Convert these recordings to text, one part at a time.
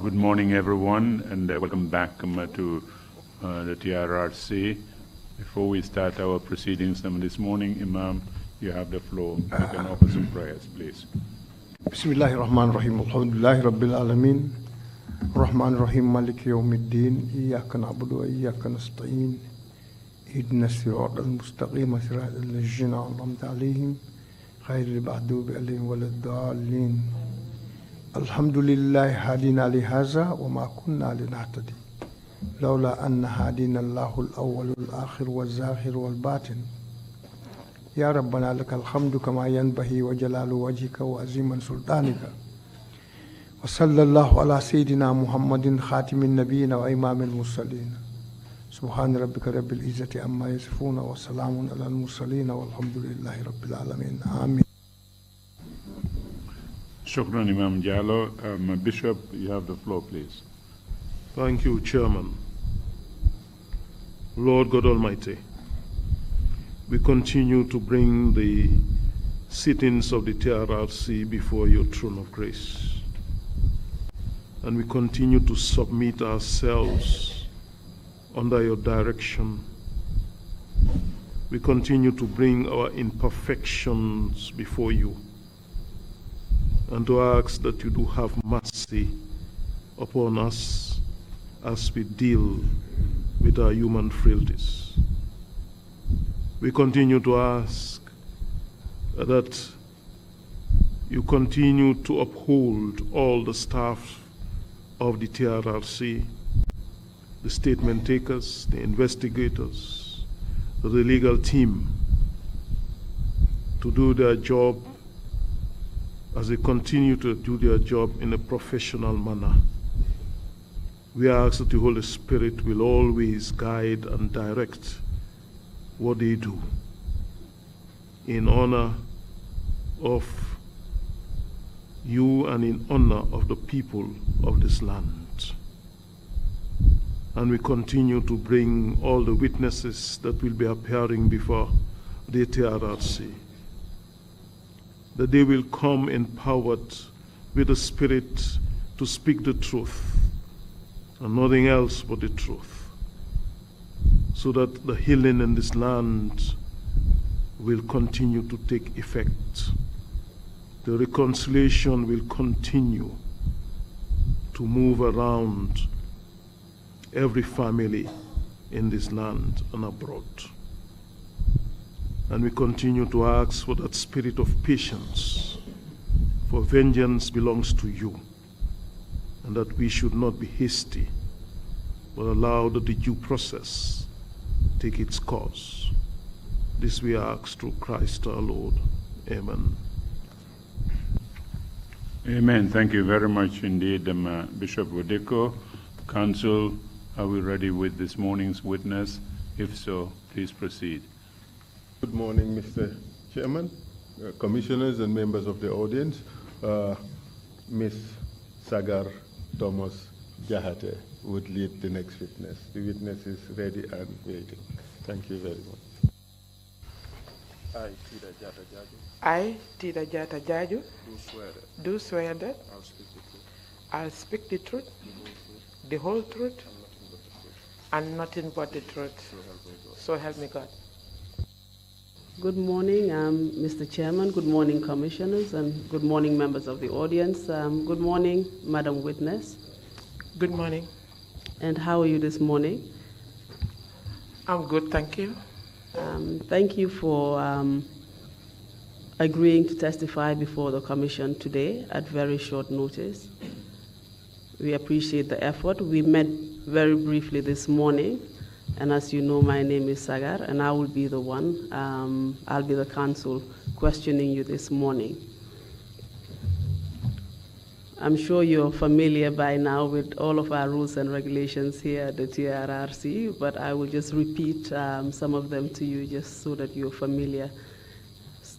Good morning, everyone, and welcome back to the TRRC. Before we start our proceedings this morning, Imam, you have the floor. You can offer some prayers, please. Bismillahirrahmanirrahim. Alhamdulillahi Rabbil Alameen. Rahman Rahim Malik Yawmiddin. Iyaka na'budu wa iyaka nasta'in. Ihdina as-sirata al-mustaqim, sirata al-ladzina an'amta alayhim, ghayril maghdubi alayhim waladdallin. Alhamdulillah hadina li hadha wa ma kunna linahtadi lawla anna hadina Allahu al-awwal wal-akhir wal-zahir wal-batin. Ya Rabbana lakal hamdu kama yanbahi wa jalalu wajhika wa aziman sultanika. Wa sallallahu ala sayyidina Muhammadin khatimin nabiyina wa imamil mursalin. Subhana rabbika rabbil izzati amma yasifuna wa salamun ala al-mursalin walhamdulillahi rabbil alamin. Amin. Shukran, Imam Jallo. Bishop, you have the floor, please. Thank you, Chairman. Lord God Almighty, we continue to bring the sittings of the TRRC before your throne of grace. And we continue to submit ourselves under your direction. We continue to bring our imperfections before you and to ask that you do have mercy upon us as we deal with our human frailties. We continue to ask that you continue to uphold all the staff of the TRRC, the statement takers, the investigators, the legal team, to do their job as they continue to do their job in a professional manner. We ask that the Holy Spirit will always guide and direct what they do in honor of you and in honor of the people of this land. And we continue to bring all the witnesses that will be appearing before the TRRC, that they will come empowered with the Spirit to speak the truth and nothing else but the truth, so that the healing in this land will continue to take effect. The reconciliation will continue to move around every family in this land and abroad. And we continue to ask for that spirit of patience, for vengeance belongs to you, and that we should not be hasty, but allow that the due process take its course. This we ask through Christ our Lord. Amen. Amen. Thank you very much indeed, Bishop Wadiko. Council, are we ready with this morning's witness? If so, please proceed. Good morning, Mr. Chairman, commissioners and members of the audience. Ms. Sagar Thomas Jatta would lead the next witness. The witness is ready and waiting. Thank you very much. I, Tida Jatta Jaju. I, Tida Jatta Jaju. Do swear that. I'll speak the truth. The whole truth. And nothing but the truth. So help me God. Good morning, Mr. Chairman. Good morning, commissioners, and good morning, members of the audience. Good morning, Madam Witness. Good morning. And how are you this morning? I'm good, thank you. Thank you for agreeing to testify before the commission today at very short notice. We appreciate the effort. We met very briefly this morning. And as you know, my name is Sagar, and I will be the one, I'll be the counsel questioning you this morning. I'm sure you're familiar by now with all of our rules and regulations here at the TRRC, but I will just repeat some of them to you just so that you're familiar,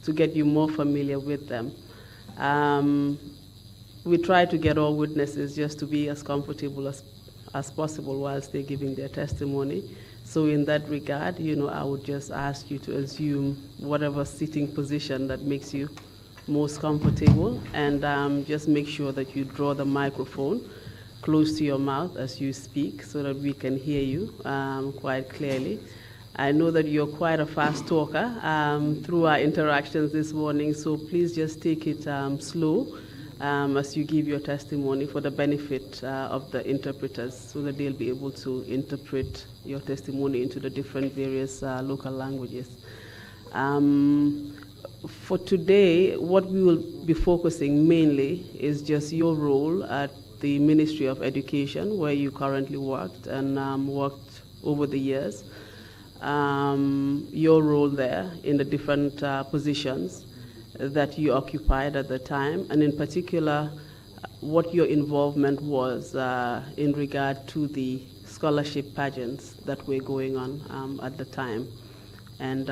to get you more familiar with them. We try to get all witnesses just to be as comfortable as possible whilst they're giving their testimony. So in that regard, I would just ask you to assume whatever sitting position that makes you most comfortable, and just make sure that you draw the microphone close to your mouth as you speak so that we can hear you quite clearly. I know that you're quite a fast talker through our interactions this morning, so please just take it slow as you give your testimony for the benefit of the interpreters so that they'll be able to interpret your testimony into the different various local languages. For today, what we will be focusing mainly is just your role at the Ministry of Education, where you currently worked and worked over the years. Your role there in the different positions that you occupied at the time, and in particular, what your involvement was in regard to the scholarship pageants that were going on at the time, and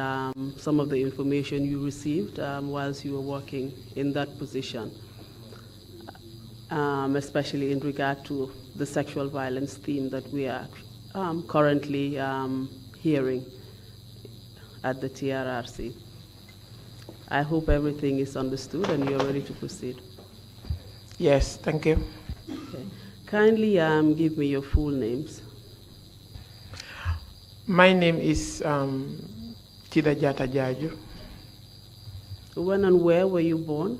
some of the information you received whilst you were working in that position, especially in regard to the sexual violence theme that we are currently hearing at the TRRC. I hope everything is understood and you're ready to proceed. Yes, thank you. Okay. Kindly give me your full names. My name is Tida Jatta. When and where were you born?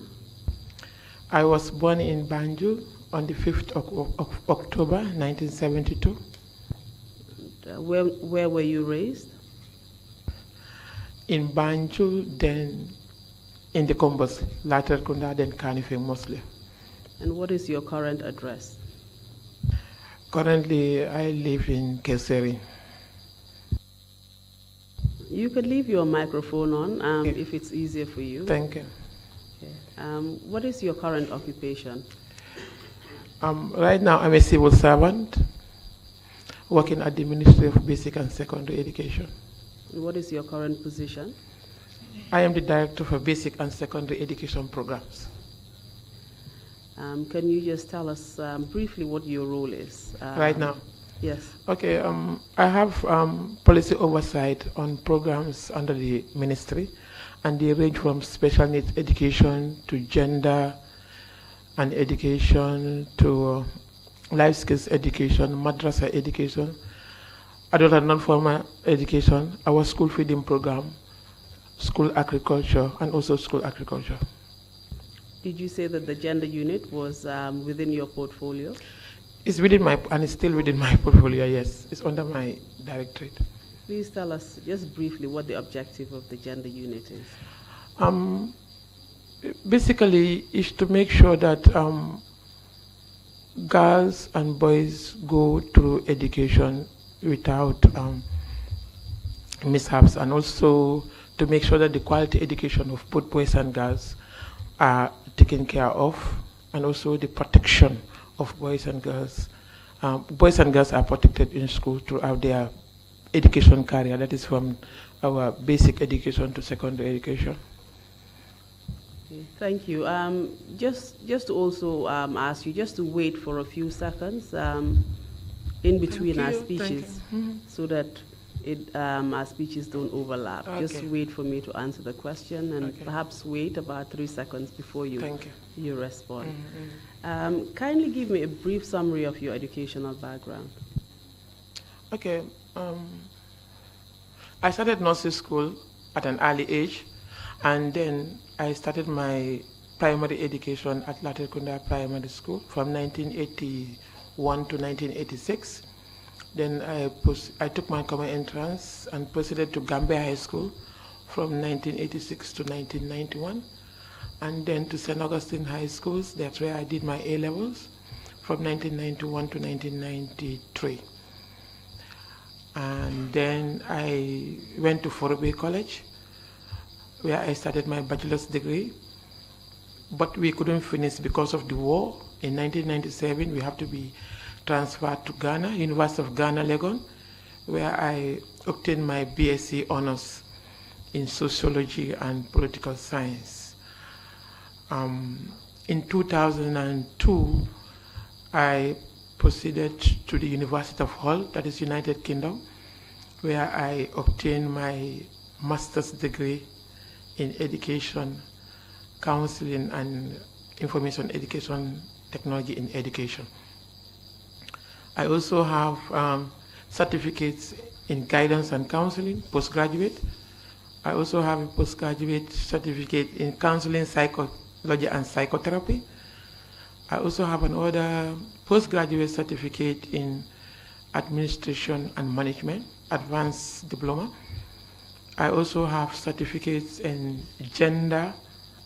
I was born in Banjul on the 5th of October 1972. Where were you raised? In Banjul, then in the Combos, later Kunda, then Kanifing mostly. And what is your current address? Currently, I live in Keseri. You could leave your microphone on if it's easier for you. Thank you. Okay. What is your current occupation? Right now, I'm a civil servant working at the Ministry of Basic and Secondary Education. What is your current position? I am the Director for Basic and Secondary Education Programs. Can you just tell us briefly what your role is? Right now? Yes. Okay, I have policy oversight on programs under the ministry, and they range from special needs education to gender and education to life skills education, madrasa education, adult and non-formal education, our school feeding program, school agriculture, and also school agriculture. Did you say that the gender unit was within your portfolio? It's within my, and it's still within my portfolio, yes. It's under my directorate. Please tell us just briefly what the objective of the gender unit is. Basically, is to make sure that girls and boys go through education without mishaps, and also to make sure that the quality education of both boys and girls are taken care of, and also the protection of boys and girls. Boys and girls are protected in school throughout their education career, that is from our basic education to secondary education. Okay, thank you. Just to also ask you just to wait for a few seconds in between our speeches so that our speeches don't overlap. Okay. Just wait for me to answer the question, and perhaps wait about 3 seconds before you respond. Kindly give me a brief summary of your educational background. Okay. I started nursery school at an early age, and then I started my primary education at Latrikunda Primary School from 1981 to 1986. Then I took my common entrance and proceeded to Gambia High School from 1986 to 1991. And then to St. Augustine High Schools, that's where I did my A-levels from 1991 to 1993. And then I went to Forobe College, where I started my bachelor's degree. But we couldn't finish because of the war. In 1997, we have to be transferred to Ghana, University of Ghana, Legon, where I obtained my BSc honors in sociology and political science. In 2002, I proceeded to the University of Hull, that is United Kingdom, where I obtained my master's degree in education, counseling, and information education technology in education. I also have certificates in guidance and counseling, postgraduate. I also have a postgraduate certificate in counseling, psychology, and psychotherapy. I also have another postgraduate certificate in administration and management, advanced diploma. I also have certificates in gender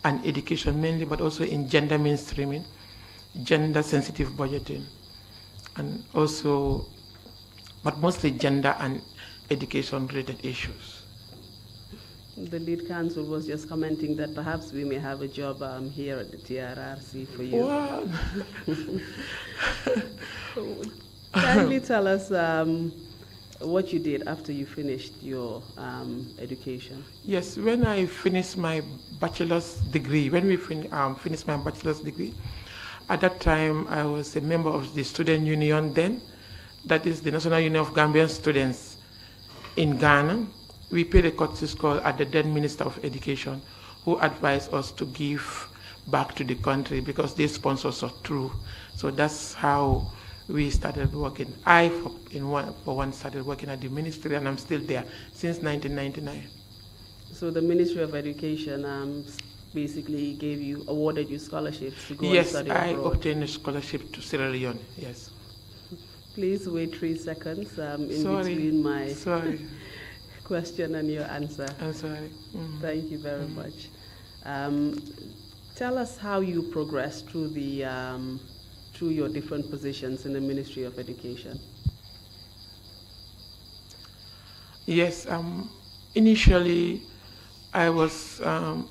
and education mainly, but also in gender mainstreaming, gender sensitive budgeting, and also, but mostly gender and education related issues. The lead counsel was just commenting that perhaps we may have a job here at the TRRC for you. Wow. Kindly tell us what you did after you finished your education. Yes, when I finished my bachelor's degree, when we finished my bachelor's degree, at that time I was a member of the student union then, that is the National Union of Gambian Students in Ghana. We paid a courtesy call at the then Minister of Education, who advised us to give back to the country because they sponsor us through. So that's how we started working. I, for one, started working at the ministry, and I'm still there since 1999. So the Ministry of Education basically awarded you scholarships to go yes, and study abroad? Yes, I obtained a scholarship to Sierra Leone, yes. Please wait 3 seconds between my Sorry. question and your answer. I'm sorry. Thank you very much. Tell us how you progressed through through your different positions in the Ministry of Education. Yes, initially I was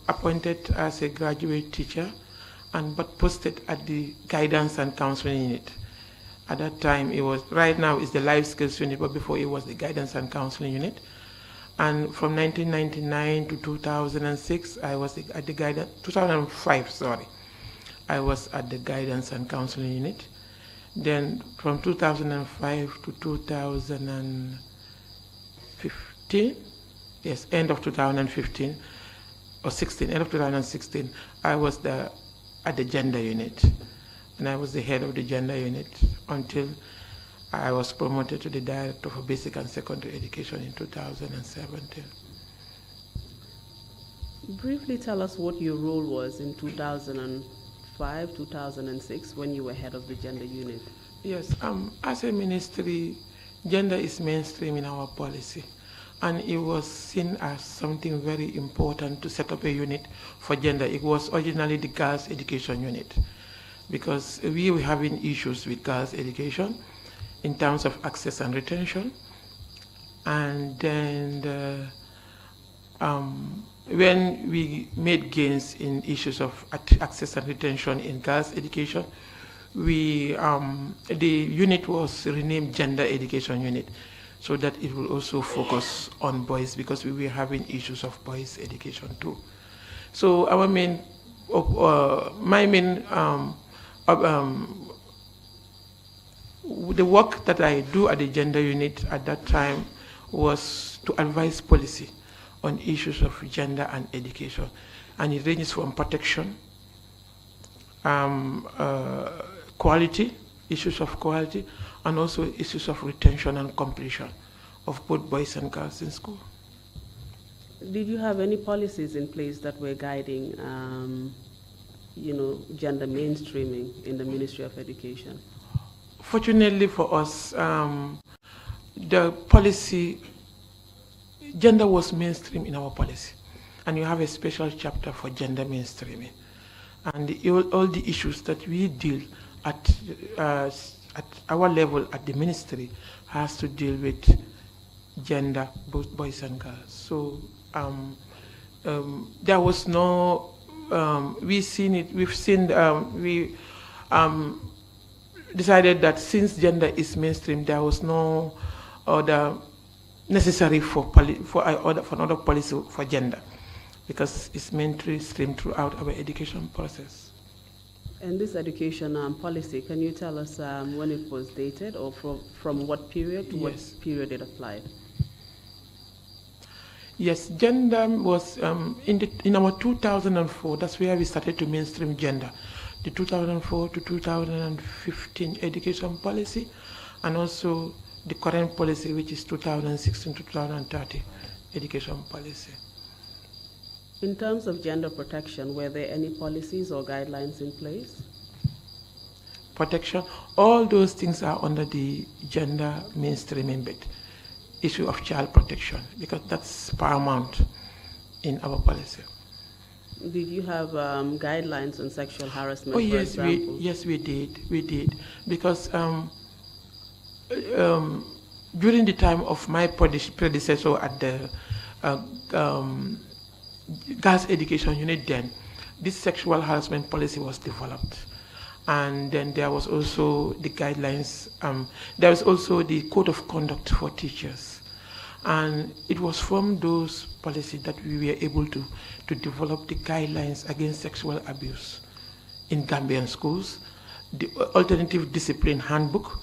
appointed as a graduate teacher, but posted at the guidance and counseling unit. At that time, right now it's the life skills unit, but before it was the guidance and counseling unit. And from 1999 to 2006, I was at the guidance, 2005, sorry. I was at the guidance and counseling unit. Then from 2005 to 2015, yes, end of 2015, or 16, end of 2016, I was at the gender unit. And I was the head of the gender unit until I was promoted to the Director for Basic and Secondary Education in 2017. Briefly tell us what your role was in 2005, 2006, when you were head of the gender unit. Yes, as a ministry, gender is mainstream in our policy. And it was seen as something very important to set up a unit for gender. It was originally the girls' education unit, because we were having issues with girls' education in terms of access and retention. And then when we made gains in issues of access and retention in girls' education, the unit was renamed Gender Education Unit, so that it will also focus on boys, because we were having issues of boys' education too. So our main, the work that I do at the gender unit at that time was to advise policy on issues of gender and education. And it ranges from protection, quality, issues of quality, and also issues of retention and completion of both boys and girls in school. Did you have any policies in place that were guiding, gender mainstreaming in the Ministry of Education? Fortunately for us, the policy, gender was mainstream in our policy, and you have a special chapter for gender mainstreaming. And all the issues that we deal at our level at the ministry has to deal with gender, both boys and girls. So there was no, we decided that since gender is mainstream, there was no other necessary for another policy for gender, because it's mainstream throughout our education process. And this education policy, can you tell us when it was dated, or from what period to what period it applied? Yes, gender was in our 2004, that's where we started to mainstream gender. The 2004 to 2015 education policy and also the current policy, which is 2016-2030 education policy. In terms of gender protection, were there any policies or guidelines in place? Protection, all those things are under the gender mainstreaming bit, issue of child protection, because that's paramount in our policy. Did you have guidelines on sexual harassment, Oh, for yes, example? yes, we did, because during the time of my predecessor at the Girls Education Unit then, this sexual harassment policy was developed. And then there was also the guidelines, there was also the code of conduct for teachers. And it was from those policies that we were able to develop the guidelines against sexual abuse in Gambian schools, the alternative discipline handbook,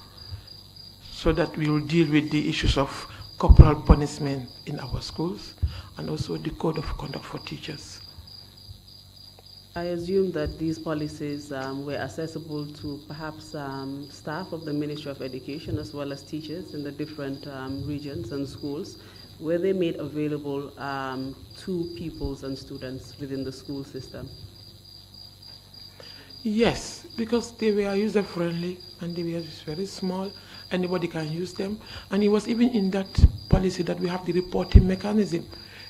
so that we will deal with the issues of corporal punishment in our schools, and also the code of conduct for teachers. I assume that these policies were accessible to perhaps staff of the Ministry of Education as well as teachers in the different regions and schools. Were they made available to pupils and students within the school system? Yes, because they were user-friendly and they were very small. Anybody can use them. And it was even in that policy that we have the reporting mechanism.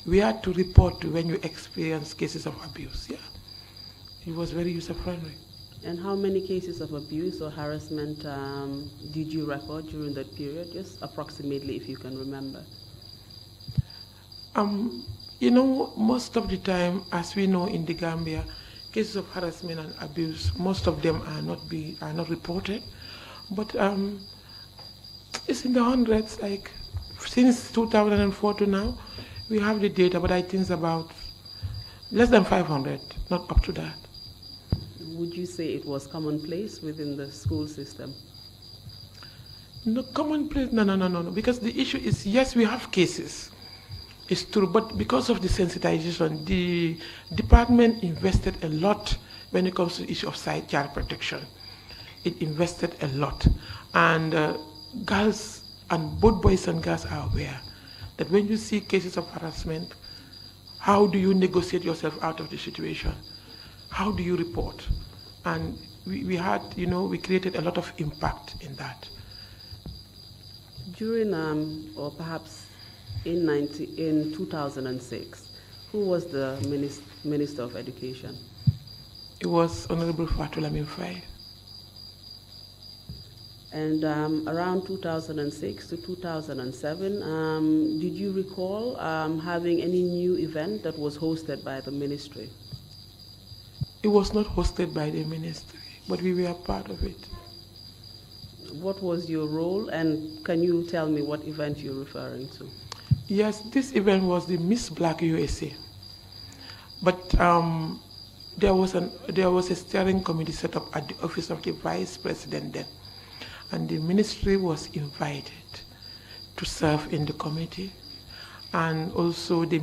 We had to report when you experience cases of abuse, yeah. It was very user-friendly. And how many cases of abuse or harassment did you record during that period? Just approximately, if you can remember. You know, most of the time, as we know in the Gambia, cases of harassment and abuse, most of them are not reported. But it's in the hundreds, like since 2004 to now, we have the data, but I think it's about less than 500, not up to that. Would you say it was commonplace within the school system? No, commonplace, no. Because the issue is, yes, we have cases. It's true, but because of the sensitization, the department invested a lot when it comes to the issue of child protection. It invested a lot. And girls, and both boys and girls are aware that when you see cases of harassment, how do you negotiate yourself out of the situation? How do you report? And we had, we created a lot of impact in that. During, or perhaps in 2006, who was the Minister of Education? It was Honorable Fatula Mimfai. And around 2006 to 2007, did you recall having any new event that was hosted by the ministry? It was not hosted by the ministry, but we were part of it. What was your role, and can you tell me what event you're referring to? Yes, this event was the Miss Black USA. But there was a steering committee set up at the office of the Vice President then, and the ministry was invited to serve in the committee, and also the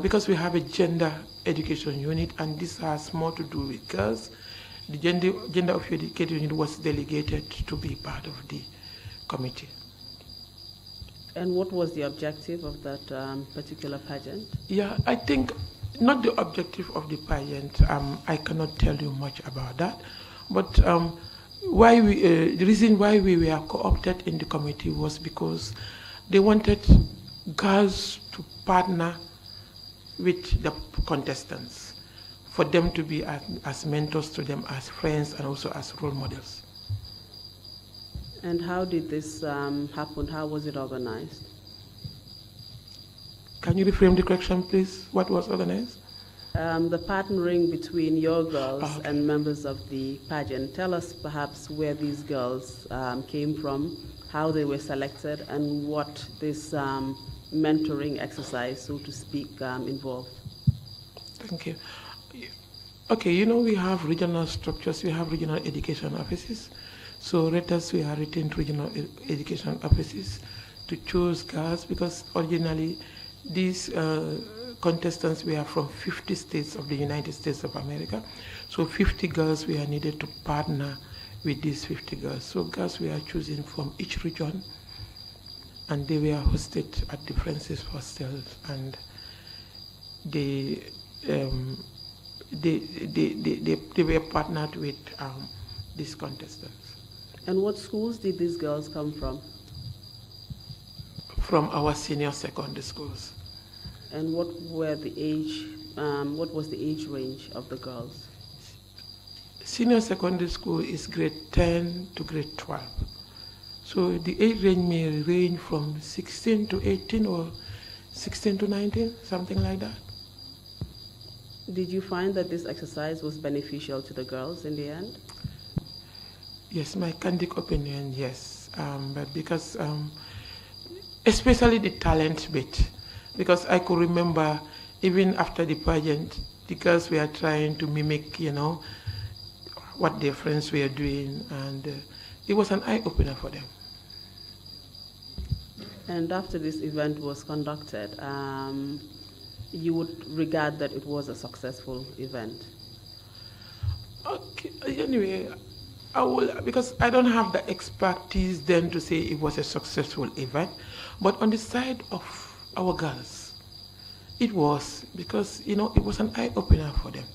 because we have a gender education unit, and this has more to do with girls, the gender of education unit was delegated to be part of the committee. And what was the objective of that particular pageant? Yeah, I think not the objective of the pageant. I cannot tell you much about that, but the reason why we were co-opted in the committee was because they wanted girls to partner with the contestants, for them to be as mentors to them, as friends, and also as role models. And how did this happen? How was it organized? Can you reframe the question, please? What was organized? The partnering between your girls and members of the pageant. Tell us perhaps where these girls came from, how they were selected, and what this mentoring exercise, so to speak, involved. Thank you. Okay, we have regional structures, we have regional education offices. So we have retained regional education offices to choose girls, because originally these contestants were from 50 states of the United States of America. So 50 girls were needed to partner with these 50 girls. So girls we are choosing from each region, and they were hosted at the Francis hostels, and they were partnered with these contestants. And what schools did these girls come from? From our senior secondary schools. And what were the age? What was the age range of the girls? Senior secondary school is grade 10 to grade 12. So the age range may range from 16 to 18 or 16 to 19, something like that. Did you find that this exercise was beneficial to the girls in the end? Yes, my candid opinion, yes. But because, especially the talent bit, because I could remember even after the pageant, the girls were trying to mimic, what their friends were doing, and it was an eye-opener for them. And after this event was conducted, you would regard that it was a successful event? Okay, anyway, I will, because I don't have the expertise then to say it was a successful event, but on the side of our girls, it was, because, it was an eye-opener for them.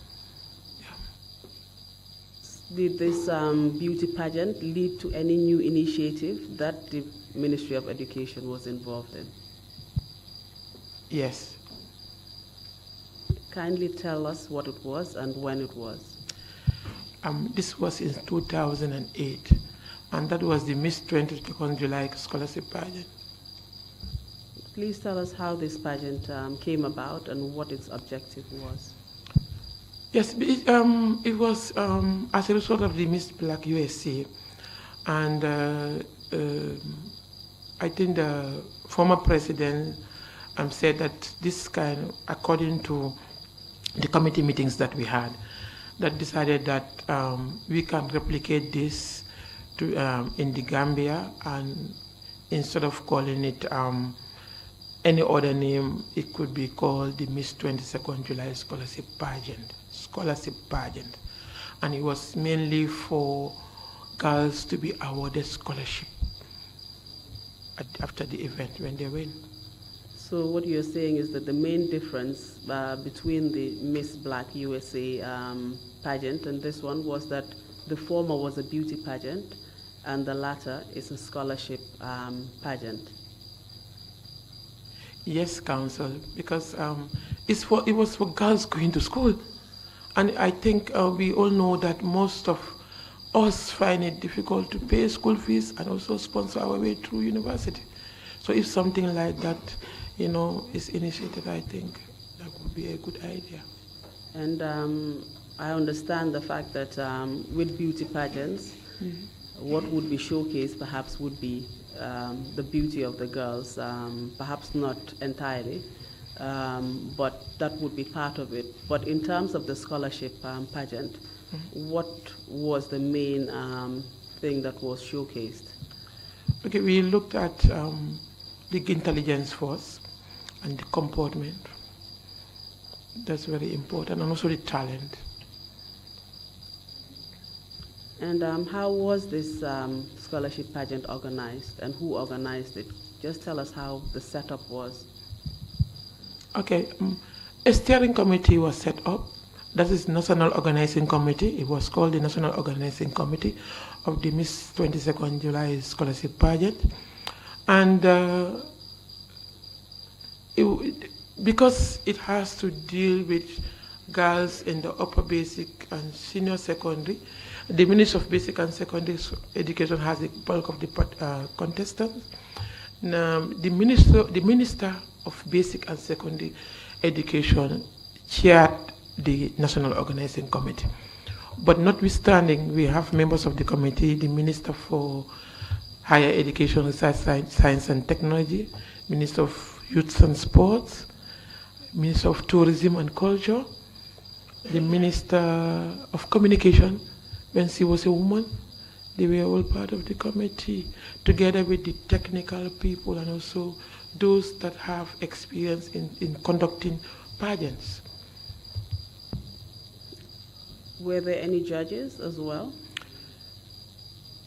Did this beauty pageant lead to any new initiative that the Ministry of Education was involved in? Yes. Kindly tell us what it was and when it was. This was in 2008, and that was the Miss 22nd July Scholarship Pageant. Please tell us how this pageant came about and what its objective was. Yes, it was as a result of the Miss Black USA, and I think the former president said that this kind, according to the committee meetings that we had, that decided that we can replicate this in the Gambia, and instead of calling it any other name, it could be called the Miss 22nd July Scholarship Pageant. And it was mainly for girls to be awarded scholarship after the event when they win. So what you're saying is that the main difference between the Miss Black USA pageant and this one was that the former was a beauty pageant and the latter is a scholarship pageant. Yes, Council, because it was for girls going to school. And I think we all know that most of us find it difficult to pay school fees and also sponsor our way through university. So if something like that, is initiated, I think that would be a good idea. And I understand the fact that with beauty pageants, what would be showcased perhaps would be the beauty of the girls, perhaps not entirely, but that would be part of it. But in terms of the scholarship pageant, what was the main thing that was showcased? Okay, we looked at the intelligence force and the comportment. That's very important, and also the talent. And how was this scholarship pageant organized, and who organized it? Just tell us how the setup was. Okay, a steering committee was set up. That is National Organizing Committee. It was called the National Organizing Committee of the Miss 22nd July Scholarship Pageant. And because it has to deal with girls in the upper basic and senior secondary, the Ministry of Basic and Secondary Education has the bulk of the contestants. Now, the Minister of Basic and Secondary Education chaired the National Organizing Committee. But notwithstanding, we have members of the committee, the Minister for Higher Education, Research, Science and Technology, Minister of Youth and Sports, Minister of Tourism and Culture, the Minister of Communication, when she was a woman. They were all part of the committee, together with the technical people and also those that have experience in conducting pageants. Were there any judges as well?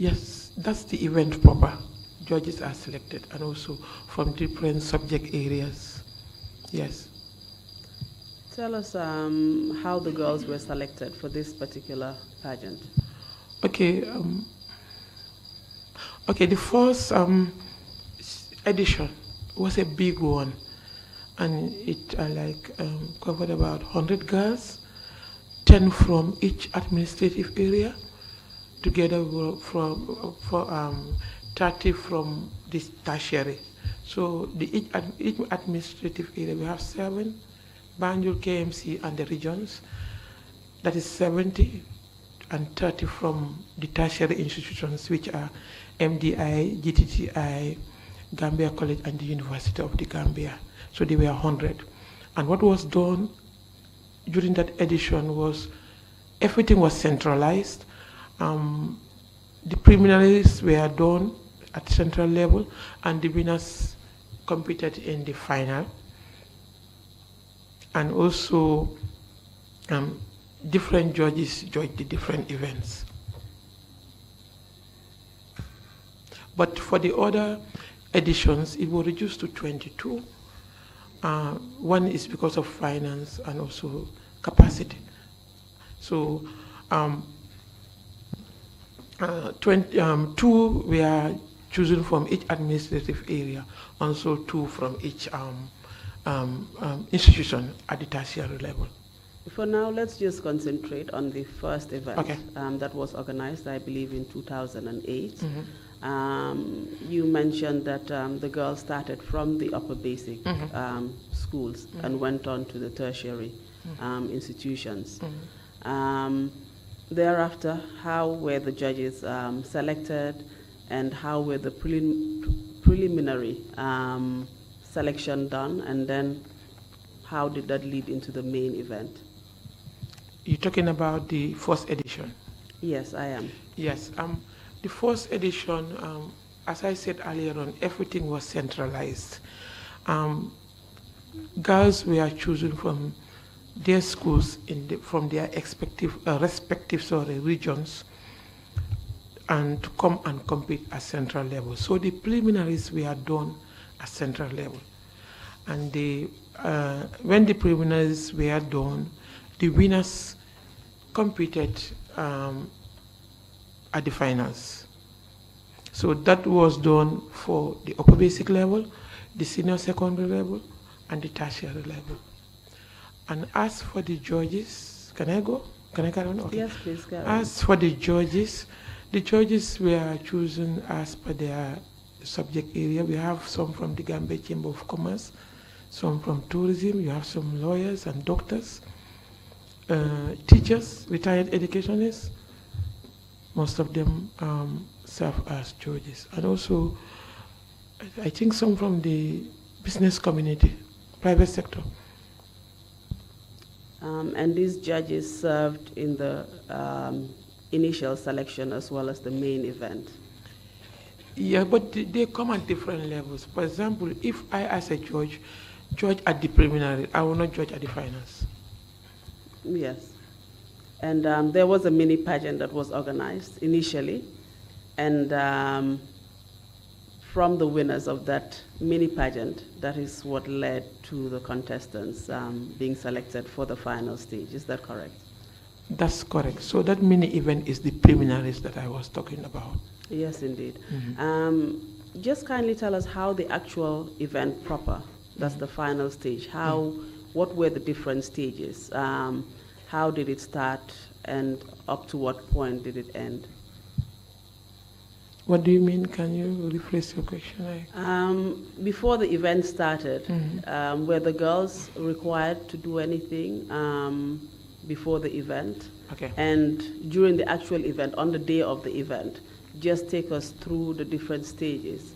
Yes, that's the event proper. Judges are selected and also from different subject areas. Yes. Tell us how the girls were selected for this particular pageant. Okay. Okay, the first edition was a big one, and it covered about 100 girls, 10 from each administrative area, together for 30 from this tertiary. So each administrative area, we have 7, Banjul, KMC, and the regions. That is 70, and 30 from the tertiary institutions, which are MDI, GTTI, Gambia College, and the University of the Gambia. So they were 100. And what was done during that edition was everything was centralized. The preliminaries were done at central level, and the winners competed in the final. And also, different judges judged the different events. But for the other editions, it was reduced to 22. One is because of finance and also capacity. So 2 were chosen from each administrative area, also 2 from each institution at the tertiary level. For now, let's just concentrate on the first event Okay. that was organized, I believe, in 2008. Mm-hmm. You mentioned that the girls started from the upper basic schools and went on to the tertiary institutions. Thereafter, how were the judges selected, and how were the preliminary selection done, and then how did that lead into the main event? You're talking about the first edition? Yes, I am. Yes. The first edition, as I said earlier on, everything was centralized. Girls were chosen from their schools from their respective regions, and to come and compete at central level. So the preliminaries were done at central level, and when the preliminaries were done, the winners competed at the finals. So that was done for the upper basic level, the senior secondary level, and the tertiary level. And as for the judges, can I go? Can I carry on? Okay. Yes, please go on. As for the judges were chosen as per their subject area. We have some from the Gambia Chamber of Commerce, some from tourism, you have some lawyers and doctors, teachers, retired educationists. Most of them serve as judges. And also, I think some from the business community, private sector. And these judges served in the initial selection as well as the main event. Yeah, but they come at different levels. For example, if I, as a judge at the preliminary, I will not judge at the finals. Yes. And there was a mini pageant that was organized initially, and from the winners of that mini pageant, that is what led to the contestants being selected for the final stage. Is that correct? That's correct. So that mini event is the preliminaries that I was talking about. Yes, indeed. Mm-hmm. Just kindly tell us how the actual event proper, that's the final stage, what were the different stages? How did it start, and up to what point did it end? What do you mean? Can you rephrase your question? Before the event started, were the girls required to do anything before the event? Okay. And during the actual event, on the day of the event, just take us through the different stages.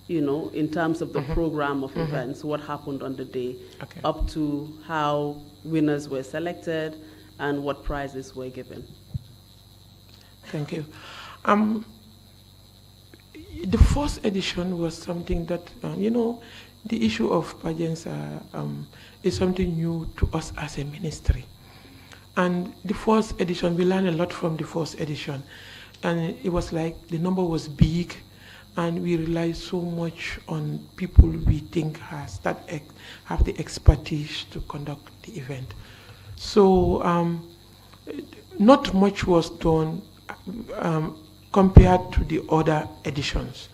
In terms of the program of events, what happened on the day, up to how winners were selected and what prizes were given. Thank you. The first edition was something that, the issue of pageants is something new to us as a ministry. And the first edition, we learned a lot from the first edition. And it was like the number was big, and we rely so much on people we think have the expertise to conduct the event. So not much was done compared to the other editions,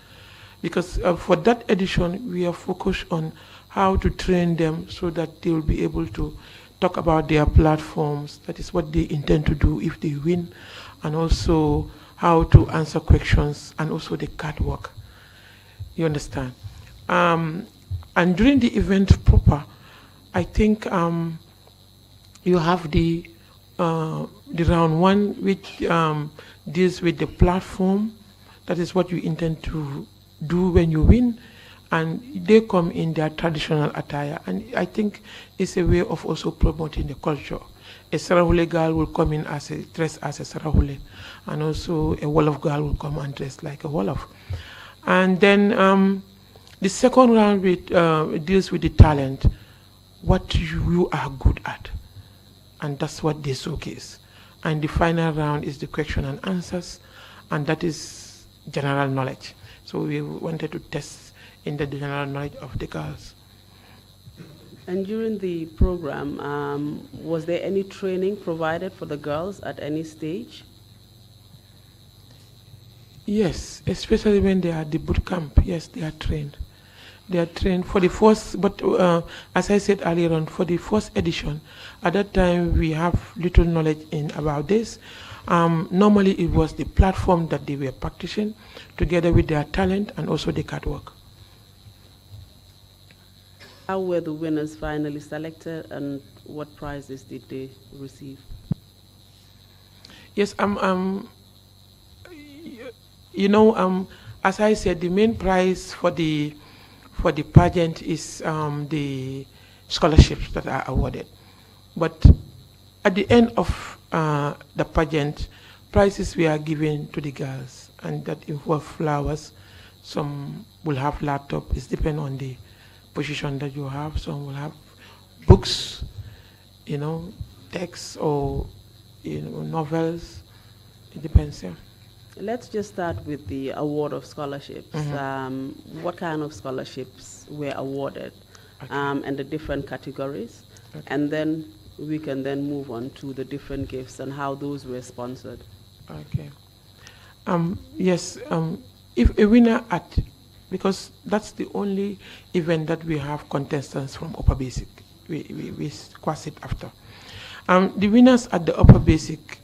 because for that edition we are focused on how to train them so that they will be able to talk about their platforms, that is what they intend to do if they win, and also how to answer questions, and also the card work. You understand? And during the event proper, I think you have the round one, which deals with the platform. That is what you intend to do when you win, and they come in their traditional attire. And I think it's a way of also promoting the culture. A Sarahule girl will come in dressed as a Sarahule, and also a Wolof girl will come and dress like a Wolof. And then the second round deals with the talent, what you are good at, and that's what they showcase. And the final round is the question and answers, and that is general knowledge. So we wanted to test in the general knowledge of the girls. And during the program, was there any training provided for the girls at any stage? Yes, especially when they are at the boot camp. Yes, they are trained. They are trained for the first, but as I said earlier on, for the first edition, at that time we have little knowledge about this. Normally it was the platform that they were practicing together with their talent and also the card work. How were the winners finally selected, and what prizes did they receive? Yes, you know, as I said, the main prize for the pageant is the scholarships that are awarded. But at the end of the pageant, prizes were given to the girls, and that involve flowers. Some will have laptops. It depends on the position that you have. Some will have books, you know, texts, or novels. It depends. Yeah. Let's just start with the award of scholarships. What kind of scholarships were awarded, and the different categories? Okay. And then we can then move on to the different gifts and how those were sponsored. Okay. Yes, if a winner because that's the only event that we have contestants from upper basic. We cross it after. The winners at the upper basic,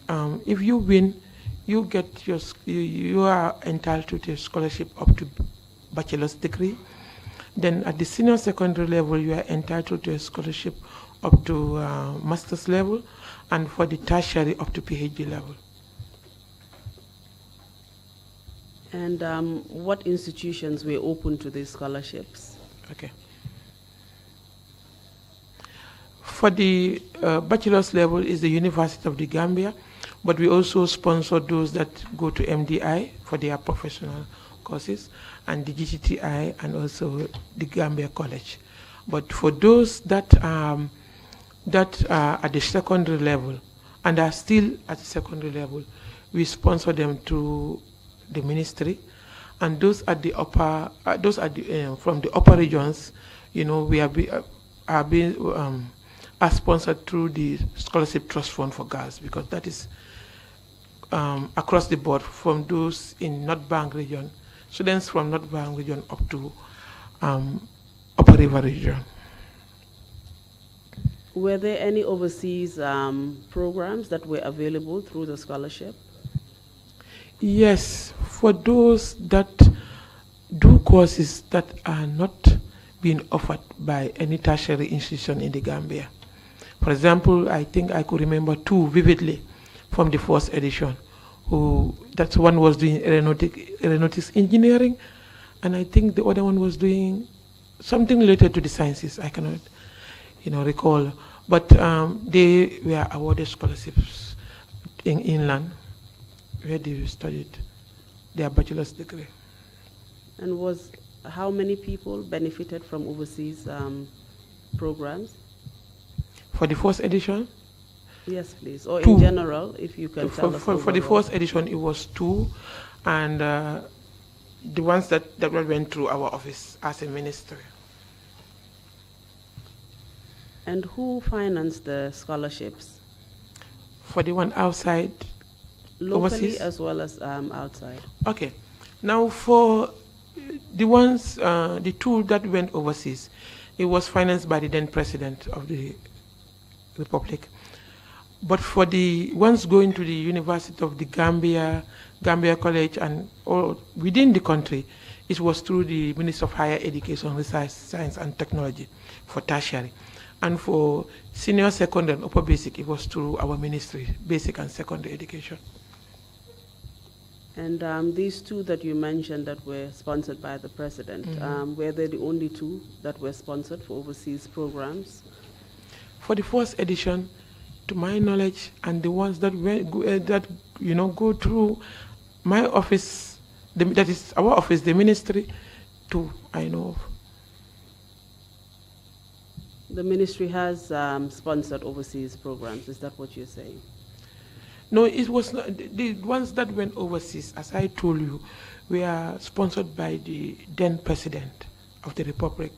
if you win, you get you are entitled to a scholarship up to bachelor's degree. Then at the senior secondary level, you are entitled to a scholarship up to master's level, and for the tertiary up to PhD level. And what institutions were open to these scholarships? Okay. For the bachelor's level is the University of the Gambia, but we also sponsor those that go to MDI for their professional courses, and the GTTI, and also the Gambia College. But for those that are at the secondary level and are still at the secondary level, we sponsor them to the ministry, and those at the upper, from the upper regions, we are sponsored through the Scholarship Trust Fund for Girls, because that is across the board from those in North Bank region, students from North Bank region up to Upper River region. Were there any overseas programs that were available through the scholarship? Yes, for those that do courses that are not being offered by any tertiary institution in the Gambia. For example, I think I could remember two vividly from the first edition. That one was doing aeronautics engineering, and I think the other one was doing something related to the sciences. I cannot, recall. But they were awarded scholarships in Inland, where they studied their bachelor's degree. And how many people benefited from overseas programs? For the first edition, Yes, please. Or Two. in general, if you can tell us. For the first edition, it was 2, and the ones that went through our office as a ministry. And who financed the scholarships? For the one outside, Locally overseas? as well as outside. Okay. Now for the ones, the 2 that went overseas, it was financed by the then president of the Republic. But for the ones going to the University of the Gambia College, and all within the country, it was through the Ministry of Higher Education, Research, Science and Technology for tertiary. And for senior, secondary, and upper basic, it was through our ministry, basic and secondary education. And these 2 that you mentioned that were sponsored by the president, were they the only 2 that were sponsored for overseas programs? For the first edition, to my knowledge, and the ones that go through my office, that is our office, the ministry, 2 I know of. The ministry has sponsored overseas programs. Is that what you're saying? No, it was not, the ones that went overseas, as I told you, were sponsored by the then president of the Republic.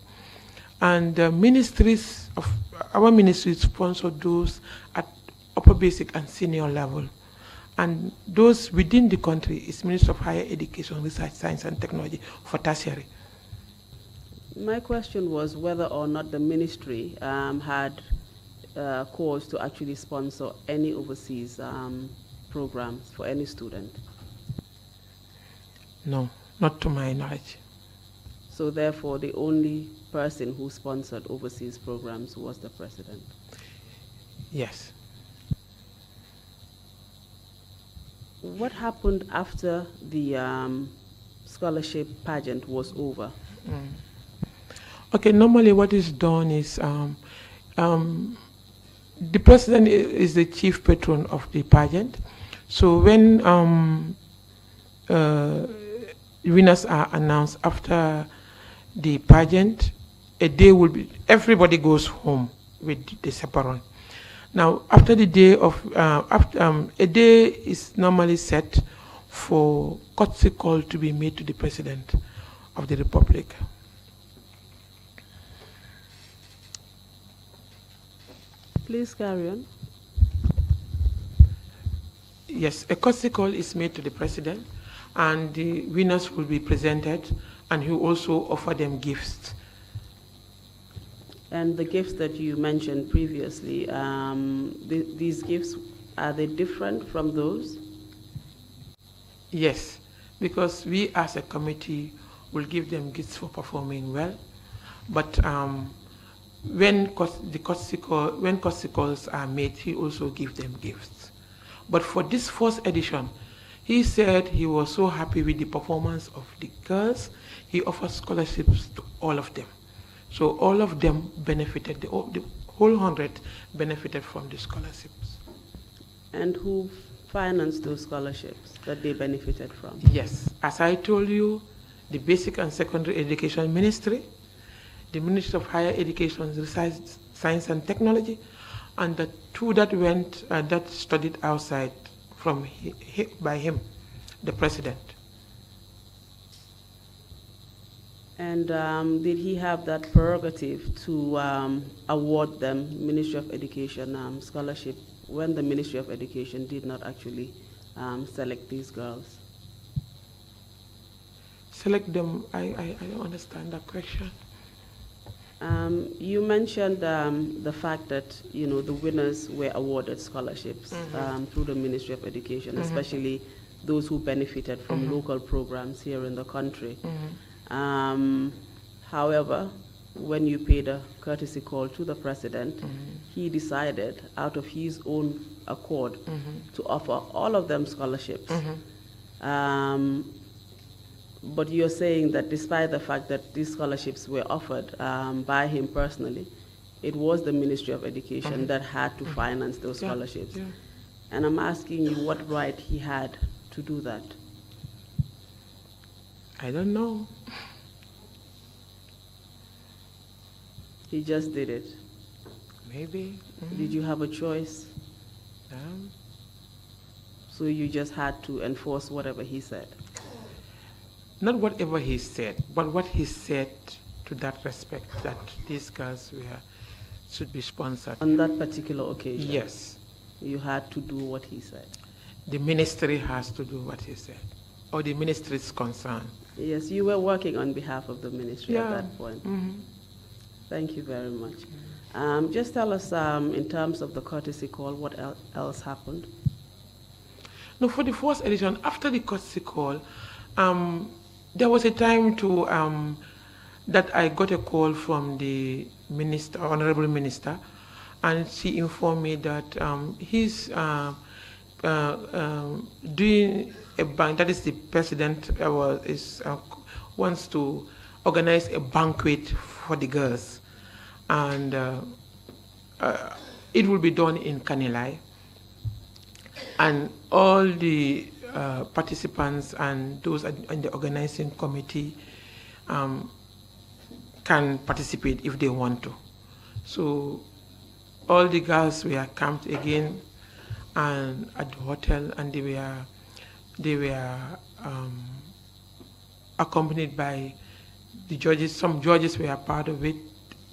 And ministries of our ministry sponsored those at upper basic and senior level. And those within the country is Ministry of Higher Education, Research, Science and Technology for tertiary. My question was whether or not the ministry had cause to actually sponsor any overseas programs for any student. No, not to my knowledge. So therefore, the only person who sponsored overseas programs was the president? Yes. What happened after the scholarship pageant was over? Okay, normally what is done is the president is the chief patron of the pageant. So when winners are announced after the pageant, a day will be, everybody goes home with the chaperone. Now, after the day of, a day is normally set for courtesy call to be made to the president of the Republic. Please carry on. Yes, a courtesy call is made to the president, and the winners will be presented, and he will also offer them gifts. And the gifts that you mentioned previously, these gifts, are they different from those? Yes, because we as a committee will give them gifts for performing well, but when courtesy calls are made, he also gives them gifts. But for this first edition, he said he was so happy with the performance of the girls, he offered scholarships to all of them. So all of them benefited, the whole 100 benefited from the scholarships. And who financed those scholarships that they benefited from? Yes, as I told you, the Basic and Secondary Education Ministry, the Ministry of Higher Education, Research, Science and Technology, and the 2 that went, that studied outside by him, the president. And did he have that prerogative to award them Ministry of Education scholarship when the Ministry of Education did not actually select these girls? Select them? I don't understand that question. You mentioned the fact that the winners were awarded scholarships through the Ministry of Education, especially those who benefited from local programs here in the country. However, when you paid a courtesy call to the president, he decided out of his own accord to offer all of them scholarships. But you're saying that despite the fact that these scholarships were offered by him personally, it was the Ministry of Education that had to finance those scholarships. Yeah. And I'm asking you what right he had to do that. I don't know. He just did it. Maybe. Did you have a choice? So you just had to enforce whatever he said? Not whatever he said, but what he said to that respect, that these girls should be sponsored. On that particular occasion? Yes. You had to do what he said? The ministry has to do what he said, or the ministry is concerned. Yes, you were working on behalf of the ministry at that point. Mm-hmm. Thank you very much. Just tell us, in terms of the courtesy call, what else happened? No, for the first edition, after the courtesy call, there was a time that I got a call from the minister, honorable minister, and she informed me that he's doing a bank. That is, the president wants to organize a banquet for the girls, and it will be done in Kanilai, and all the participants and those in the organizing committee can participate if they want to. So all the girls were camped again and at the hotel, and they were accompanied by the judges. Some judges were part of it.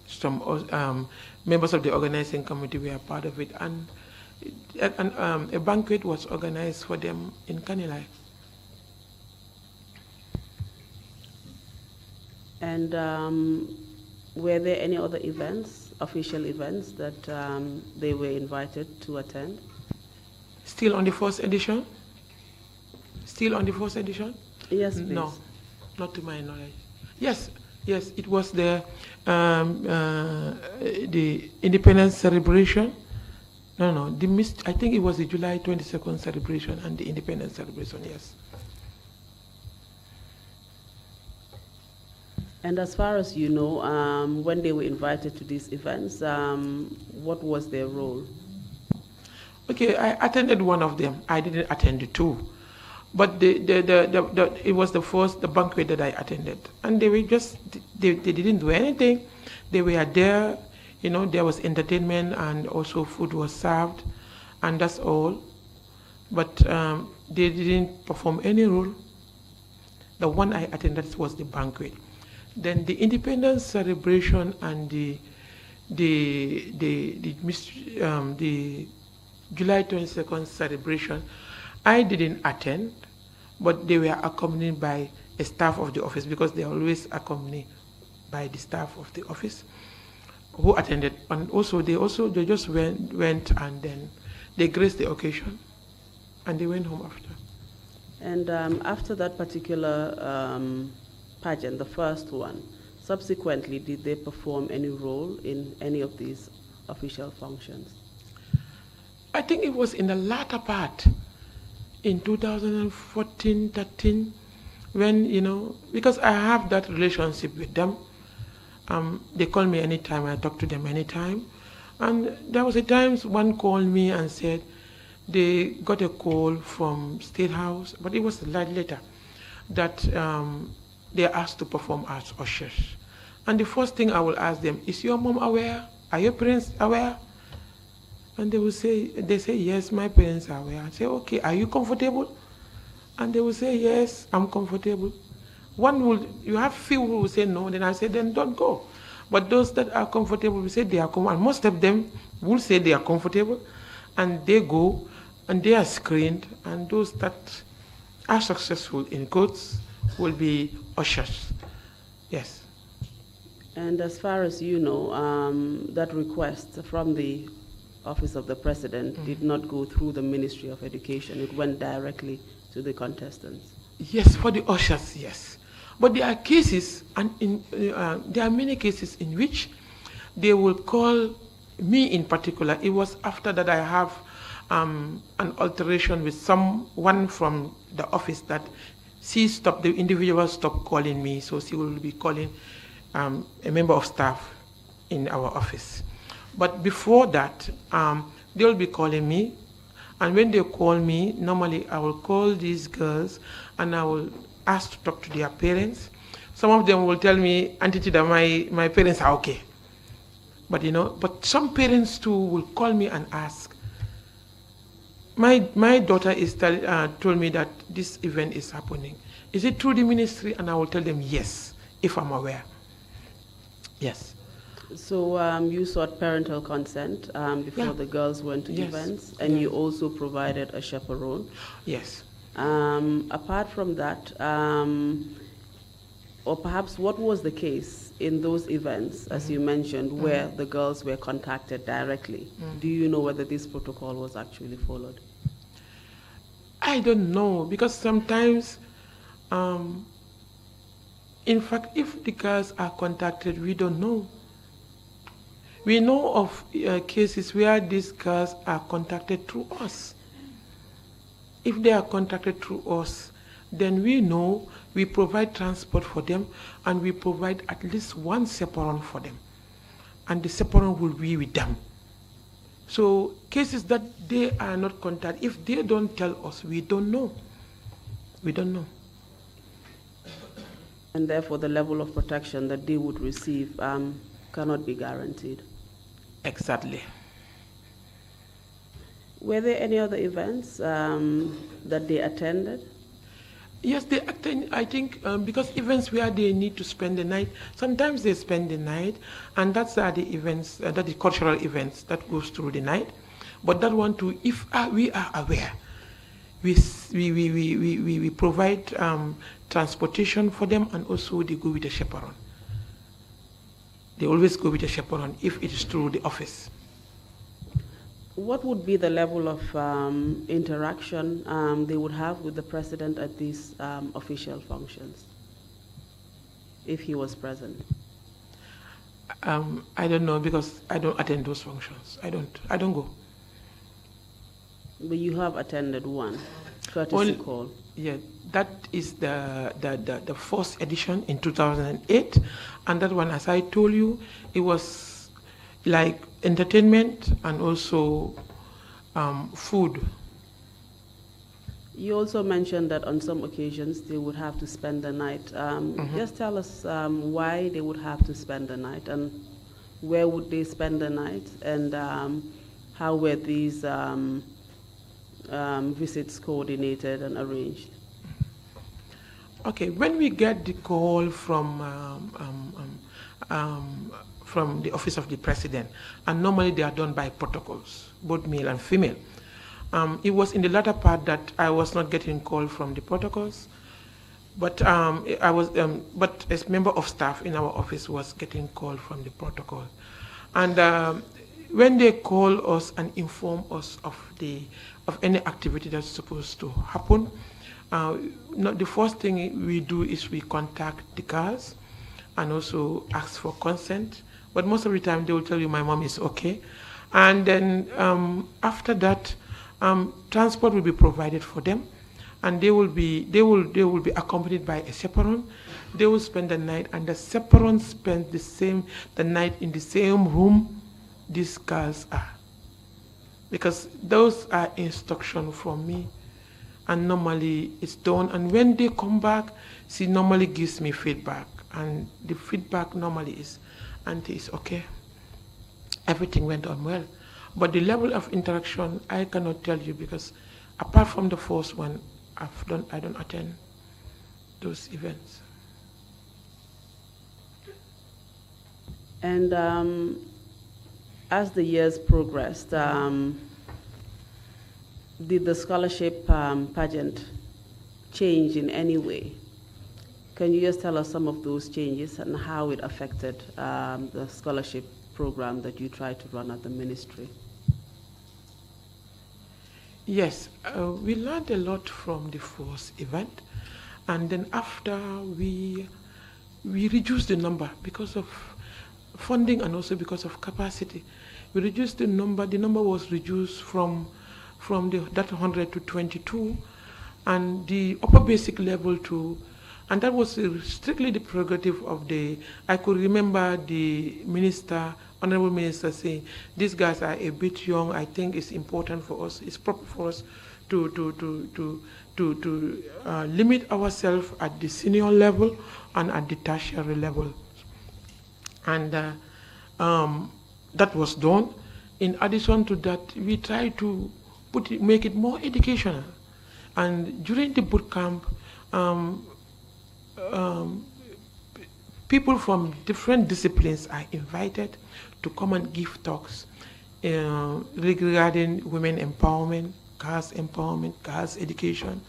Some members of the organizing committee were part of it, and a banquet was organized for them in Kanilai. And were there any other events, official events, that they were invited to attend? Still on the first edition? Still on the first edition? Yes, please. No, not to my knowledge. Yes, it was the independence celebration. No, I think it was the July 22nd celebration and the independence celebration, yes. And as far as you know, when they were invited to these events, what was their role? Okay, I attended one of them. I didn't attend the two. But it was the banquet that I attended. And they were they didn't do anything. They were there, there was entertainment and also food was served, and that's all. But they didn't perform any role. The one I attended was the banquet. Then the independence celebration and the July 22nd celebration, I didn't attend, but they were accompanied by a staff of the office, because they are always accompanied by the staff of the office who attended. And also they just went and then they graced the occasion and they went home after. And after that particular pageant, the first one, subsequently, did they perform any role in any of these official functions? I think it was in the latter part, in 2014, 13, when, because I have that relationship with them. They call me anytime, I talk to them anytime. And there was a time one called me and said they got a call from State House, but it was later, that they are asked to perform as ushers. And the first thing I will ask them, is your mom aware? Are your parents aware? And they say, yes, my parents are aware. I say, okay, are you comfortable? And they will say, yes, I'm comfortable. You have few who will say no, then I say, then don't go. But those that are comfortable will say they are comfortable. And most of them will say they are comfortable, and they go, and they are screened, and those that are successful in quotes will be ushers. Yes. And as far as you know, that request from the Office of the President did not go through the Ministry of Education. It went directly to the contestants. Yes, for the ushers, yes. But there are cases, and there are many cases in which they will call me in particular. It was after that I have an alteration with someone from the office that the individual stopped calling me, so she will be calling a member of staff in our office. But before that, they will be calling me, and when they call me, normally I will call these girls and I will ask to talk to their parents. Some of them will tell me, Auntie Tida, my parents are okay. But but some parents too will call me and ask, my daughter is told me that this event is happening. Is it through the ministry? And I will tell them yes, if I'm aware. Yes. So you sought parental consent before the girls went to events, and you also provided a chaperone. Yes. Apart from that, or perhaps what was the case in those events, as you mentioned, where the girls were contacted directly? Do you know whether this protocol was actually followed? I don't know, because sometimes, in fact, if the girls are contacted, we don't know. We know of cases where these girls are contacted through us. If they are contacted through us, then we know we provide transport for them, and we provide at least one chaperone for them. And the chaperone will be with them. So cases that they are not contacted, if they don't tell us, we don't know. We don't know. And therefore the level of protection that they would receive cannot be guaranteed. Exactly. Were there any other events that they attended? Yes, they attend, I think, because events where they need to spend the night, sometimes they spend the night, and that's the events, that the cultural events that goes through the night. But that one too, if we are aware, we provide transportation for them, and also they go with a chaperone. They always go with a chaperone if it is through the office. What would be the level of interaction they would have with the president at these official functions, if he was present? I don't know, because I don't attend those functions. I don't go. But you have attended one courtesy call. Yeah, that is the first edition in 2008, and that one, as I told you, it was like entertainment and also food. You also mentioned that on some occasions they would have to spend the night. Just tell us why they would have to spend the night, and where would they spend the night, and how were these visits coordinated and arranged? Okay, when we get the call from the office of the president, and normally they are done by protocols, both male and female. It was in the latter part that I was not getting call from the protocols, but I was, but as member of staff in our office was getting call from the protocol, and when they call us and inform us of any activity that's supposed to happen, the first thing we do is we contact the girls and also ask for consent. But most of the time they will tell you my mom is okay, and then after that, transport will be provided for them, and they will be accompanied by a chaperone. They will spend the night, and the chaperone spends the night in the same room these girls are, because those are instructions from me, and normally it's done. And when they come back, she normally gives me feedback, and the feedback normally is, Auntie, it's okay, everything went on well. But the level of interaction, I cannot tell you, because apart from the first one, I don't attend those events. And as the years progressed, did the scholarship pageant change in any way? Can you just tell us some of those changes and how it affected the scholarship program that you try to run at the ministry? Yes, we learned a lot from the first event, and then after we reduced the number because of funding and also because of capacity. We reduced the number. The number was reduced from that 100 to 22, and the upper basic level to. And that was strictly the prerogative of I could remember the minister, honorable minister, saying, these guys are a bit young. I think it's important for us, it's proper for us to limit ourselves at the senior level and at the tertiary level. And that was done. In addition to that, we try to make it more educational. And during the boot camp, people from different disciplines are invited to come and give talks regarding women empowerment, girls' education,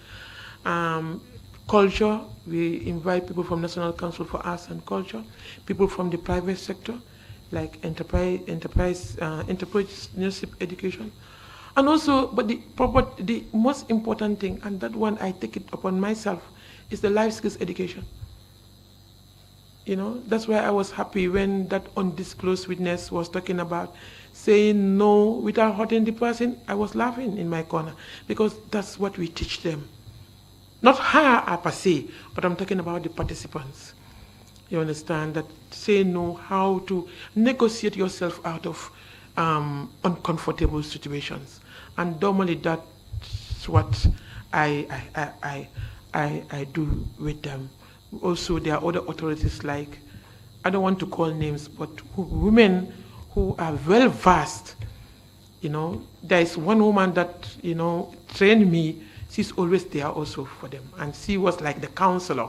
culture. We invite people from National Council for Arts and Culture, people from the private sector, like entrepreneurship education. And also, but the most important thing, and that one I take it upon myself, is the life skills education. You know, that's why I was happy when that undisclosed witness was talking about saying no without hurting the person. I was laughing in my corner, because that's what we teach them. Not her per se, but I'm talking about the participants. You understand that say no, how to negotiate yourself out of uncomfortable situations. And normally that's what I do with them. Also, there are other authorities, like, I don't want to call names, but women who are well versed. You know, there is one woman that, you know, trained me. She's always there also for them. And she was like the counselor.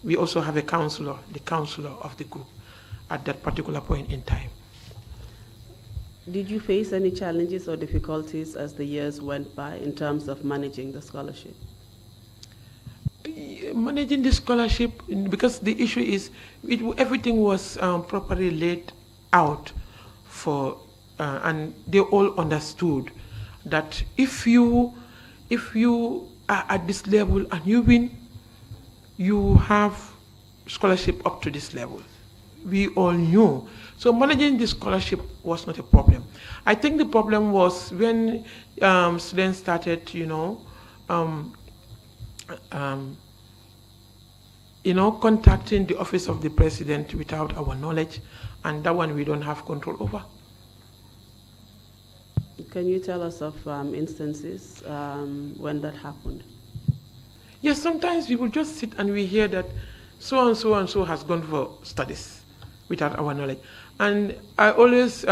We also have a counselor, the counselor of the group at that particular point in time. Did you face any challenges or difficulties as the years went by in terms of managing the scholarship? Managing the scholarship, because the issue is everything was properly laid out for, and they all understood that if you are at this level and you win, you have scholarship up to this level. We all knew. So managing the scholarship was not a problem. I think the problem was when students started, contacting the office of the president without our knowledge, and that one we don't have control over. Can you tell us of instances when that happened? Yes, sometimes we will just sit and we hear that so and so and so has gone for studies without our knowledge. And I always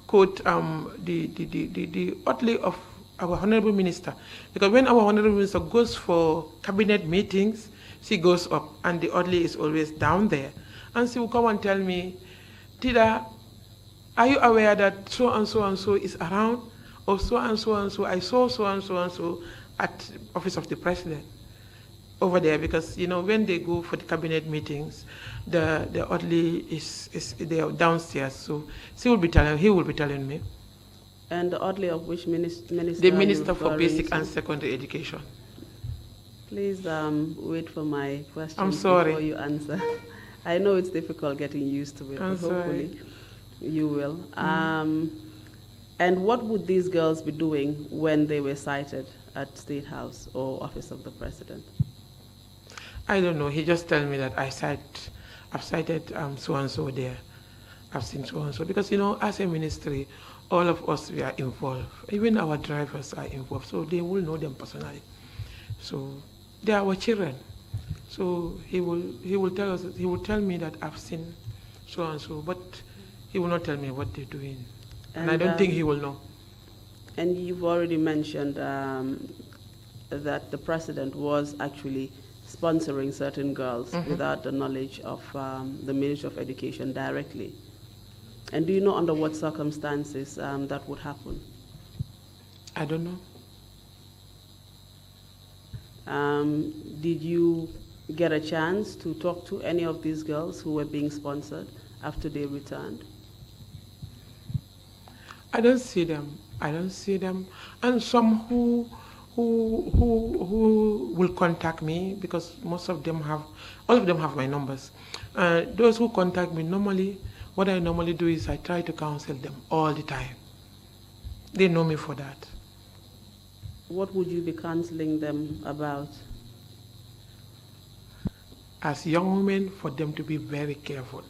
quote the outlay of our Honorable Minister, because when our Honorable Minister goes for cabinet meetings, she goes up and the outlay is always down there. And she will come and tell me, Tida, are you aware that so and so and so is around? Or so and so and so, I saw so and so and so at office of the president over there, because when they go for the cabinet meetings, the outlay is there downstairs. So he will be telling me. And the outlay of which minister? The Minister for Basic and Secondary Education. Please wait for my question. I'm sorry. Before you answer. I know it's difficult getting used to it, I'm but hopefully sorry. you will. And what would these girls be doing when they were cited at State House or Office of the President? I don't know. He just told me that I've cited so-and-so there. I've seen so-and-so. Because, as a ministry, all of us, we are involved. Even our drivers are involved. So they will know them personally. So they are our children. So he will tell me that I've seen so-and-so, but he will not tell me what they're doing. And I don't think he will know. And you've already mentioned that the president was actually sponsoring certain girls without the knowledge of the Ministry of Education directly. And do you know under what circumstances that would happen? I don't know. Did you get a chance to talk to any of these girls who were being sponsored after they returned? I don't see them. And some who will contact me, because all of them have my numbers. Those who contact me normally, what I normally do is I try to counsel them all the time. They know me for that. What would you be counseling them about? As young women, for them to be very careful,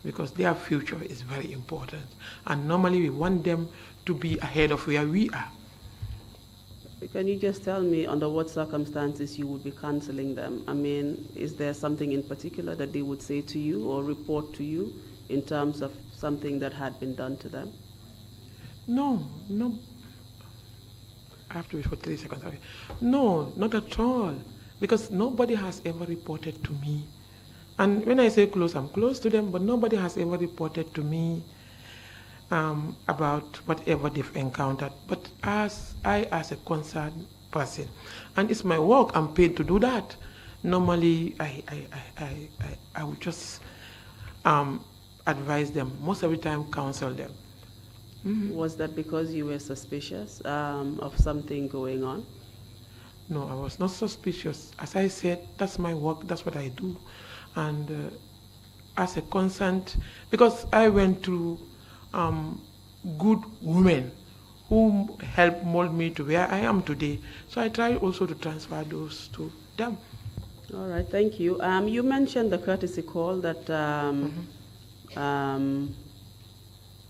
because their future is very important. And normally we want them to be ahead of where we are. Can you just tell me under what circumstances you would be counseling them? I mean, is there something in particular that they would say to you or report to you in terms of something that had been done to them? No. I have to wait for 3 seconds. Okay. No, not at all, because nobody has ever reported to me. And when I say close, I'm close to them, but nobody has ever reported to me about whatever they've encountered. But as a concerned person, and it's my work, I'm paid to do that. Normally, I would just advise them, most of the time counsel them. Was that because you were suspicious of something going on? No, I was not suspicious. As I said, that's my work, that's what I do. And as a concerned, because I went to good women who helped mold me to where I am today. So I try also to transfer those to them. All right, thank you. You mentioned the courtesy call that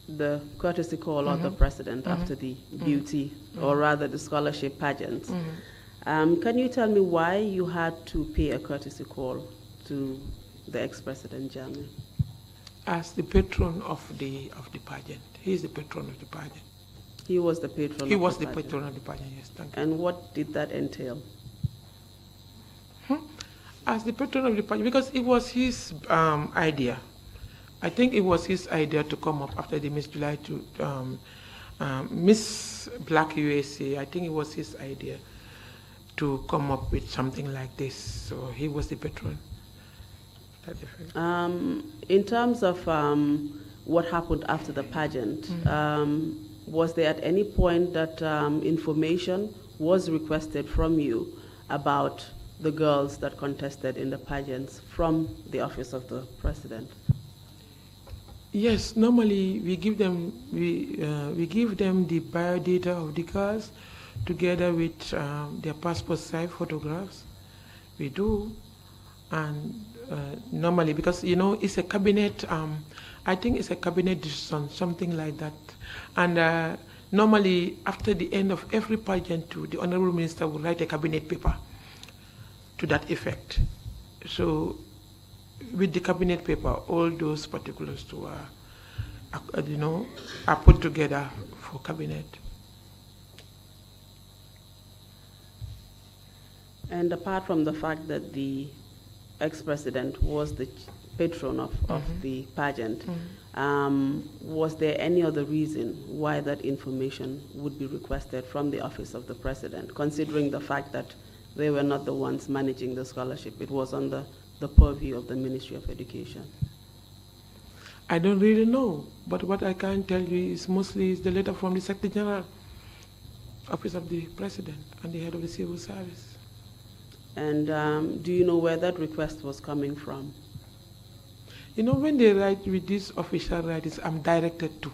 the courtesy call of the president after the beauty, or rather the scholarship pageant. Can you tell me why you had to pay a courtesy call to the ex-president Jammeh? As the patron of the pageant. He is the patron of the pageant. He was the patron He of was the the pageant. patron of the pageant, yes, thank you. And what did that entail? As the patron of the pageant, because it was his idea. I think it was his idea to come up after the Miss July to Miss Black USA. I think it was his idea to come up with something like this. So he was the patron. In terms of what happened after the pageant, was there at any point that information was requested from you about the girls that contested in the pageants from the office of the president? Yes, normally we give them we give them the biodata of the girls together with their passport size photographs. We do, and normally, because you know it's a cabinet. I think it's a cabinet decision, something like that. And normally, after the end of every pageant, too, the honorable minister will write a cabinet paper to that effect. So, with the cabinet paper, all those particulars too are put together for cabinet. And apart from the fact that the ex-president was the patron of the pageant, was there any other reason why that information would be requested from the office of the president, considering the fact that they were not the ones managing the scholarship? It was under the purview of the Ministry of Education. I don't really know, but what I can tell you is mostly is the letter from the Secretary General, Office of the President, and the head of the Civil Service. And do you know where that request was coming from? You know, when they write with these official writings, I'm directed to.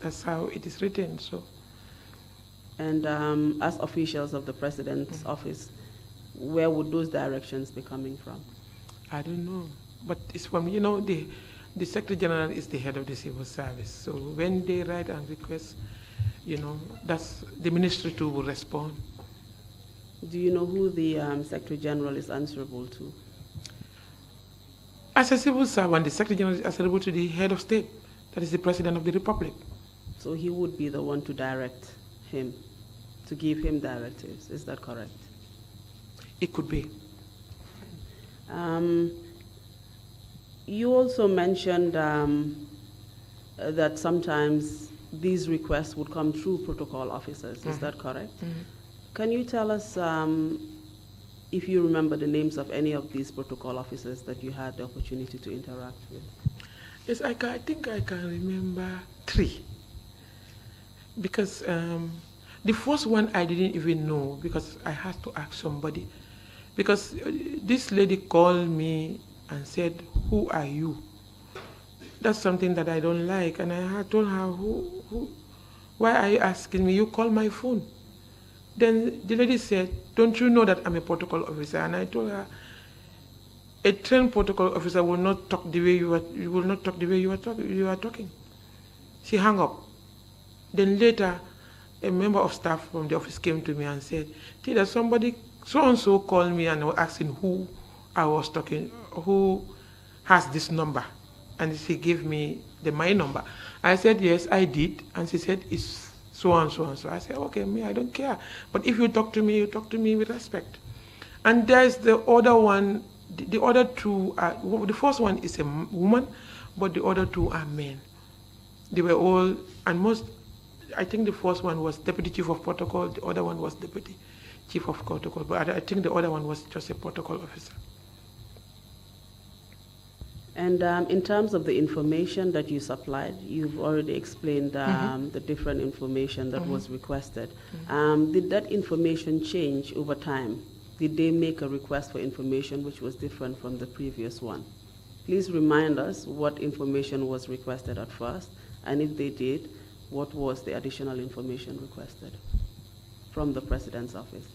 That's how it is written. So. And as officials of the president's office, where would those directions be coming from? I don't know, but it's from, you know, the Secretary General is the head of the Civil Service. So when they write and request, you know, that's the ministry too will respond. Do you know who the Secretary General is answerable to? As a civil servant, the Secretary General is answerable to the head of state, that is the President of the Republic. So he would be the one to direct him, to give him directives. Is that correct? It could be. You also mentioned that sometimes these requests would come through protocol officers. Is that correct? Can you tell us if you remember the names of any of these protocol officers that you had the opportunity to interact with? Yes, I think I can remember 3. Because the first one I didn't even know, because I had to ask somebody. Because this lady called me and said, "Who are you?" That's something that I don't like. And I had told her, why are you asking me? You call my phone. Then the lady said, "Don't you know that I'm a protocol officer?" And I told her, a trained protocol officer will not talk the way you are talking. She hung up. Then later, a member of staff from the office came to me and said, "Tida, somebody so-and-so called me and was asking who I was talking, who has this number." And she gave me my number. I said, "Yes, I did." And she said, "It's so on, so on. So I say, okay, me, I don't care. But if you talk to me, you talk to me with respect. And there's the other one, the other two, the first one is a woman, but the other two are men. They were all, and most, I think the first one was Deputy Chief of Protocol, the other one was Deputy Chief of Protocol, but I think the other one was just a protocol officer. And in terms of the information that you supplied, you've already explained the different information that was requested. Did that information change over time? Did they make a request for information which was different from the previous one? Please remind us what information was requested at first, and if they did, what was the additional information requested from the President's office?